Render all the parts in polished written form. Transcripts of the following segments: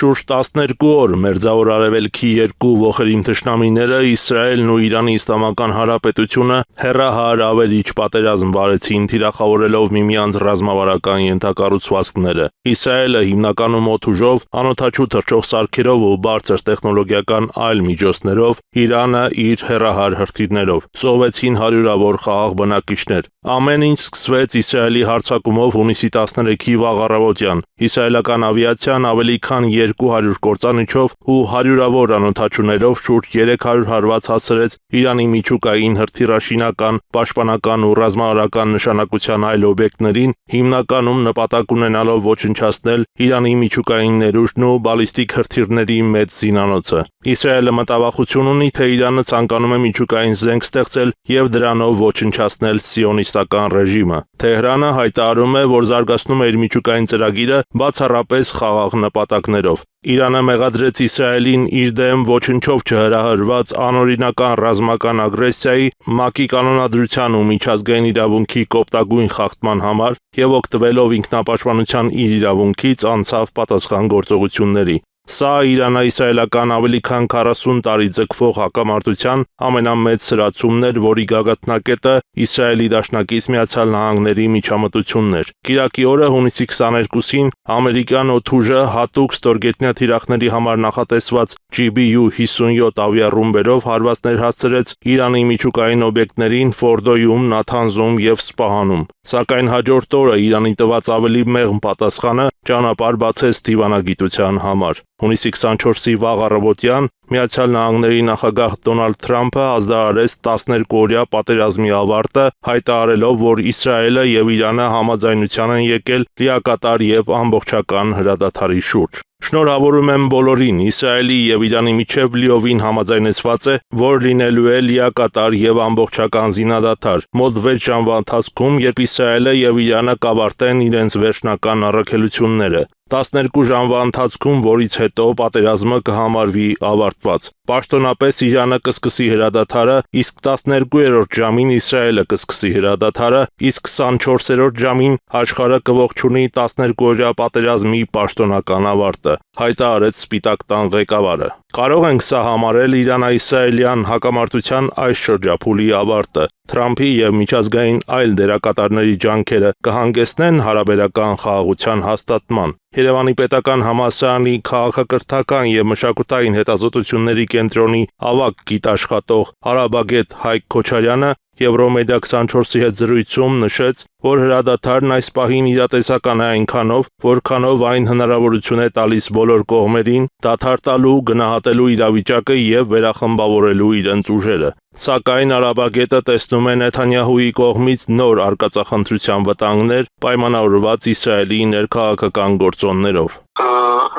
Շուրջ 12 օր Մերձավոր Արևելքի երկու ոխերիմ թշնամիները Իսրայելն ու Իրանի Իսլամական Հանրապետությունը հեռահար ավերիչ պատերազմ վարեցին, թիրախավորելով միմյանց ռազմավարական ենթակառուցվածքները։ Իսրայելը հիմնականում օդուժով, անօդաչու թռչող սարքերով ու բարձր տեխնոլոգիական այլ միջոցներով, Իրանը իր հեռահար հրթիռներով։ Զոհվեցին հարյուրավոր խաղաղ բնակիչներ։ Ամեն ինչ սկսվեց Իսրայելի հարձակումով հունիսի 13-ի վաղ առավոտյան։ Իսրայելական ավիացիան ավելի քան 200 կործանիչով ու հարյուրավոր անօդաչուներով շուրջ 300 հարված հասցրեց Իրանի միջուկային հրթիռաշինական, պաշտպանական ու ռազմավարական նշանակության այլ օբյեկտներին, հիմնականում նպատակ ունենալով ոչնչացնել Իրանի միջուկային ներուժն ու բալիստիկ հրթիռների մեծ զինանոցը։ Իսրայելը մտավախություն ունի, թե Իրանը ցանկանում է միջուկային զենք ստեղծել եւ դրանով ոչնչացնել սիոնիստական ռեժիմը։ Թեհրանը հայտարարում է, որ զարգացնում է իր միջուկային ծրագիրը բացառապես խաղաղ նպատակներով։ Իրանը մեղադրեց Իսրայելին իր դեմ ոչնչով չհրահրված անօրինական ռազմական ագրեսիայի, ՄԱԿ-ի կանոնադրության ու միջազգային իրավունքի կոպտագույն խախտման համար եւ օգտվելով ինքնապաշտպանության իր իրավունքից անցավ պատասխան գործողությունների։ Սա Իրано-իսրայելական ավելի քան 40 տարի ձգվող հակամարտության ամենամեծ սրացումն էր, որի գագաթնակետը Իսրայելի դաշնակից Միացյալ Նահանգների միջամտությունն էր։ Կիրակի օրը հունիսի 22-ին ամերիկյան օդուժը հատուկ ստորգետնյա թիրախների համար նախատեսված GBU-57 ավիառումբերով հարվածներ հասցրեց Իրանի միջուկային օբյեկտներին Ֆորդոյում, Նաթանզում եւ Սպահանում։ Սակայն հաջորդ օրը Իրանի տված ավելի մեղմ պատասխանը ճանապարհ բացեց դիվանագիտության համար։ Հունիսի 24-ի վաղ առավոտյան Միացյալ Նահանգների նախագահ Դոնալդ Թրամփը ազդարարեց 12-օրյա պատերազմի ավարտը, հայտարարելով, որ Իսրայելը եւ Իրանը համաձայնության են եկել լիակատար եւ ամբողջական հրադադարի շուրջ։ Շնորհավորում եմ բոլորին, Իսրայելի եւ Իրանի միջև լիովին համաձայնեցված է, որ լինելու է լիակատար եւ ամբողջական զինադադար, մոտ 6 ժամվա ընթացքում, երբ Իսրայելը եւ Իրանը կավարտեն իրենց վերջնական առաքելությունները։ 12 ժամվա ընթացքում, որից հետո պատերազմը կհամարվի ավարտված։ Պաշտոնապես Իրանը կսկսի հրադադարը, իսկ 12-րդ ժամին Իսրայելը կսկսի հրադադարը, իսկ 24-րդ ժամին աշխարհը կողջունի 12-օրյա պատերազմի պաշտոնական ավարտը, հայտարարեց Սպիտակ տան ղեկավարը։ Կարող ենք սա համարել Իրано-իսրայելյան հակամարտության այս շրջափուլի ավարտը։ Թրամփի եւ միջազգային այլ դերակատարների ջանքերը կհանգեցնեն հարաբերական խաղաղության հաստատման։ Երևանի պետական համալսարանի քաղաքակրթական եւ մշակութային հետազոտությունների կենտրոնի ավագ գիտաշխատող Արաբագետ Հայկ Քոչարյանը Եվրոմեդիա 24-ի հետ զրույցում նշեց, որ հրադադարն այս պահին իրատեսական է այնքանով, որքանով այն հնարավորություն է տալիս բոլոր կողմերին դադար տալու, գնահատելու իրավիճակը եւ վերախմբավորելու իրենց ուժերը։ Սակայն Արաբագետը տեսնում է Նեթանյահուի կողմից նոր արկածախնդրության վտանգներ, պայմանավորված Իսրայելի ներքաղաքական գործոններով։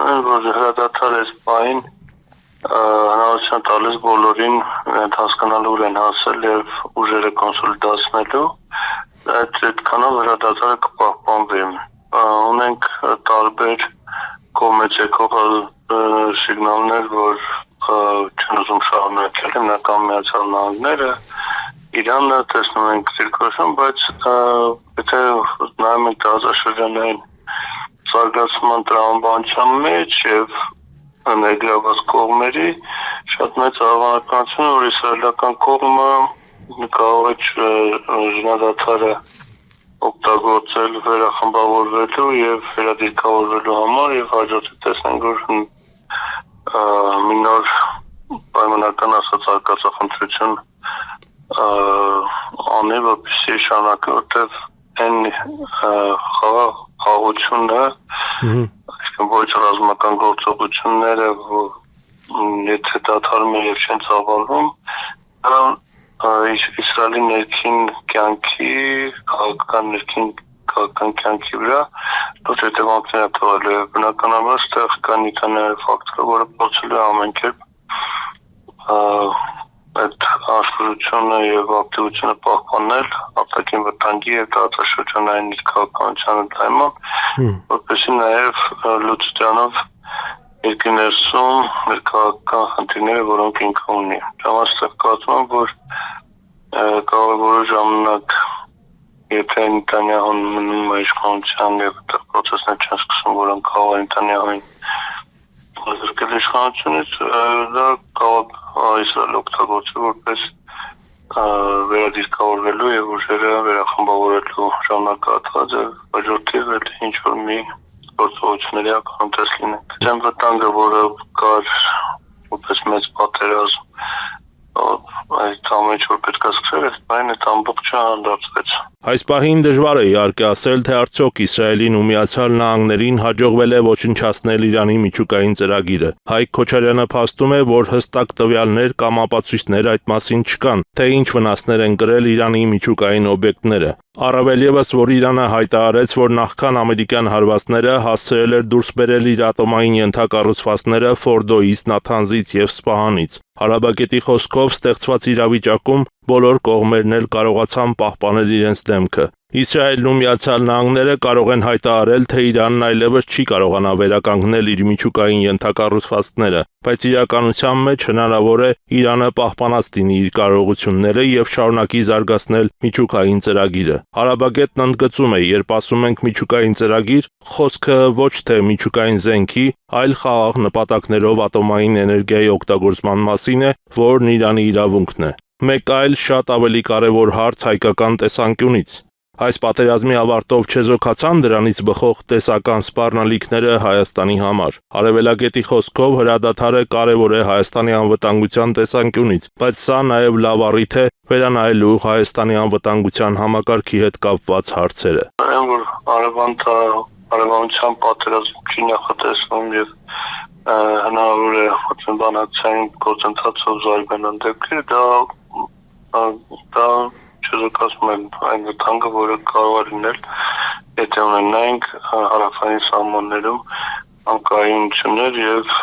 Այն որ հրադադար այս պահին հնարավորություն տալիս բոլորին հասկանալու ուր են հասել եւ ուժերը կոնսոլիդացնելու, այդքանով հրադադարը կպահպանվի։ Ունենք տարբեր կողմից եկող սիգնալներ, որ չեն ուզում շարունակել, հիմնական Միացյալ Նահանգները, Իրանը տեսնում ենք դիրքորոշում, բայց եթե նայում ենք տարածաշրջանային զարգացման տրամաբանության մեջ եւ ներգրաված կողմերի շատ մեծ հավանականություն, որ իսրայելական կողմը կարող է զինադադարը օգտագործել վերախմբավորվելու եւ վերադիրքավորվելու համար եւ հաջորդի տեսնենք, որ մի նոր պայմանական ասած արկածախնդրություն անի, որպեսզի շարունակի, որտեվ այն խաղաղությունը ոչ ռազմական գործողությունները, եթե դադարում են եւ չեն ծավալվում, Իսրայելի ներքին կյանքի, քաղաքական ներքին քաղաքական կյանքի վրա լուրջ հետևանքներ է թողել։ Բնականաբար ստեղ կան մի քանի ֆակտոր, որը փորձելու է ամեն կերպ այդ աշխուժությունը եւ ակտիվությունը պահպանել արտաքին վտանգի եւ տարածաշրջանային քաղաքականության ընդլայնման, որպեսզի նաեւ լուծությանով երկրի ներսում ներքաղաքական խնդիրները, որոնք ինքը ունի։ Ժամանակ կարծում եմ, որ կարող է որոշ ժամանակ, եթե Նեթանյահուն մնում է իշխանության եւ այդտեղ պրոցեսներ չեն սկսում, որոնք կարող են Նեթանյահուին զրկել իշխանությունից, դա կարող Իսրայելը օգտագործել որպես վերադիրքավորվելու եւ ուժերը վերախմբավորելու ժամանակահատված եւ հաջորդիվ էլ ինչ որ մի գործողությունների ականատես լինենք։ Այն վտանգը, որը կար որպես մեծ պատերազմ, այդ ամեն ինչ որ պետք է սկսել, այդ ամբողջը անդրադարձվեց։ Այս պահին դժվար է իհարկե ասել, թե արդյոք Իսրայելին ու Միացյալ Նահանգներին հաջողվել է ոչնչացնել Իրանի միջուկային ծրագիրը։ Հայկ Քոչարյանը փաստում է, որ հստակ տվյալներ կամ ապացույցներ այդ մասին չկան, թե ինչ վնասներ են կրել Իրանի միջուկային օբյեկտները։ Առավել ևս, որ Իրանը հայտարարեց, որ նախքան ամերիկյան հարվածները հասցրել էր դուրս բերել իր ատոմային ենթակառուցվածքները Ֆորդոյից, Նաթանզից եւ Սպահանից։ Արաբագետի խոսքով ստեղծված իրավիճակում բոլոր կողմերն էլ կարողացան պահպանել իրենց դեմքը։ Իսրայելն ու Միացյալ Նահանգները կարող են հայտարարել, թե Իրանն այլևս չի կարողանա վերականգնել իր միջուկային ենթակառուցվածքները, բայց իրականության մեջ հնարավոր է Իրանը պահպանած լինի իր կարողությունները եւ շարունակի զարգացնել միջուկային ծրագիրը։ Արաբագետն ընդգծում է, երբ ասում ենք միջուկային ծրագիր, խոսքը ոչ թե միջուկային զենքի, այլ խաղաղ նպատակներով ատոմային էներգիայի օգտագործման մասին է, որն Իրանի իրավունքն է։ Մեկ այլ շատ ավելի կարևոր հարց հայկական տեսանկյունից։ Այս պատերազմի ավարտով չեզոքացան դրանից բխող տեսական սպառնալիքները Հայաստանի համար։ Արևելագետի խոսքով հրադադարը կարևոր է Հայաստանի անվտանգության տեսանկյունից, բայց սա նաև լավ առիթ է վերանայելու Հայաստանի անվտանգության համակարգի հետ կապված հարցերը։ Այն որ արևանության պատերազմ չի նախատեսվում եւ հնարավոր է բանակցային գործընթացով զարգանան դեպքեր, դա չեզոքացում են այն վտանգը, որը կարող է լինել, եթե ունենայինք հարավային սահմաններում անկայունություններ եւ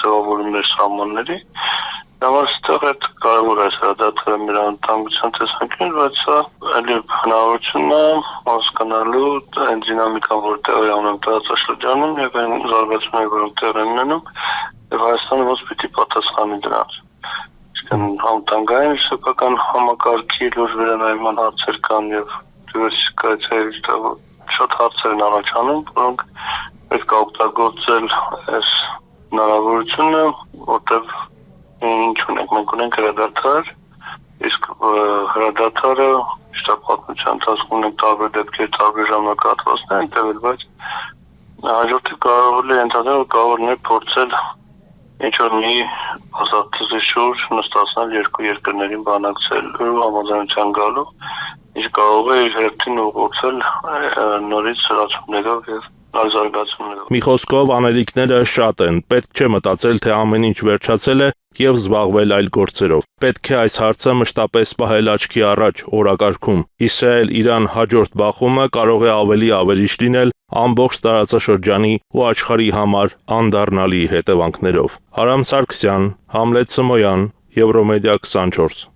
ձևավորումներ սահմանների։ Համար ստեղ այդ կարևոր է հրադադարը մեր անվտանգության տեսանկյունից, բայց սա այլ հնարավորություն է հասկանալու այն դինամիկան, որ տեղի ունեն տարածաշրջանում եւ այն զարգացումները, որոնք տեղի են ունենում, եւ Հայաստանը ոնց պիտի պատասխանի դրանց։ Անվտանգային սեփական համակարգի լուրջ վերանայման հարցեր կան եւ դիվերսիֆիկացիայի շատ հարցեր են առաջանում, որոնք պետք է օգտագործել այս հնարավորությունը, որտեղ ինչ ունենք, մենք ունենք հրադադար, իսկ հրադադարը շտապատմության ընթացքում ունենք տարբեր դեպքեր, տարբեր ժամանակահատվածներ են տևել, բայց հաջորդիվ կարող է ընդհանրապես կարող է փորձել ինչ որ մի ազատության շուրջ նստացնել երկու երկրներին բանակցելու համաձայնության գալու, ինչ կարող է իր հերթին ուղղորդել նորից սրացումներով եւ զարգացումներով։ Մի խոսքով անելիքները շատ են, պետք չէ մտածել, թե ամեն ինչ վերջացել է եւ զբաղվել այլ գործերով։ Պետք է այս հարցը մշտապես պահել աչքի առաջ օրակարգում։ Իսրայել-Իրան հաջորդ բախումը կարող է ավելի ավերիչ լինել ամբողջ տարածաշրջանի ու աշխարհի համար անդառնալի հետևանքներով։ Արամ Սարգսյան, Համլետ Սմոյան, Եվրոմեդիա 24